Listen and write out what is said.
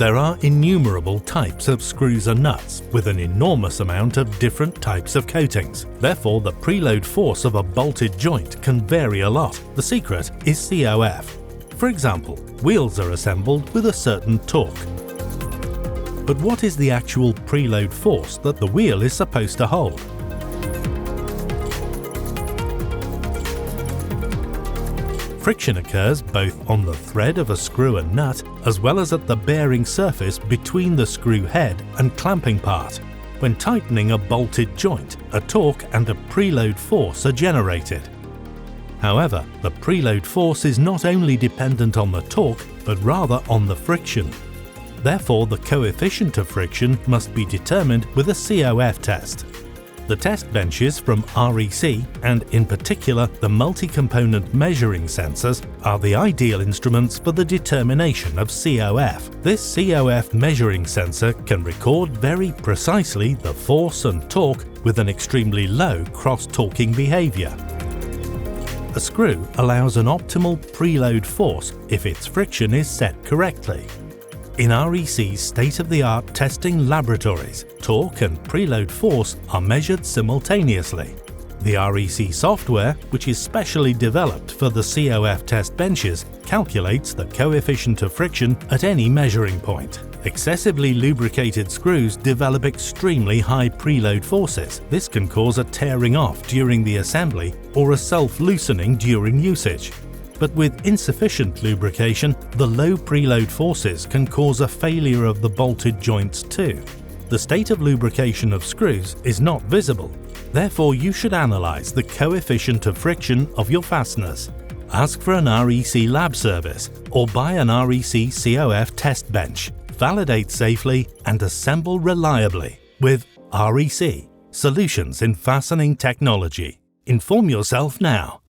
There are innumerable types of screws and nuts with an enormous amount of different types of coatings. Therefore, the preload force of a bolted joint can vary a lot. The secret is COF. For example, wheels are assembled with a certain torque. But what is the actual preload force that the wheel is supposed to hold? Friction occurs both on the thread of a screw and nut as well as at the bearing surface between the screw head and clamping part. When tightening a bolted joint, a torque and a preload force are generated. However, the preload force is not only dependent on the torque, but rather on the friction. Therefore, the coefficient of friction must be determined with a COF test. The test benches from REC, and in particular the multi-component measuring sensors, are the ideal instruments for the determination of COF. This COF measuring sensor can record very precisely the force and torque with an extremely low cross-torquing behavior. A screw allows an optimal preload force if its friction is set correctly. In REC's state-of-the-art testing laboratories, torque and preload force are measured simultaneously. The REC software, which is specially developed for the COF test benches, calculates the coefficient of friction at any measuring point. Excessively lubricated screws develop extremely high preload forces. This can cause a tearing off during the assembly or a self-loosening during usage. But with insufficient lubrication, the low preload forces can cause a failure of the bolted joints too. The state of lubrication of screws is not visible. Therefore, you should analyze the coefficient of friction of your fasteners. Ask for an REC lab service or buy an REC COF test bench. Validate safely and assemble reliably with REC, Solutions in Fastening Technology. Inform yourself now.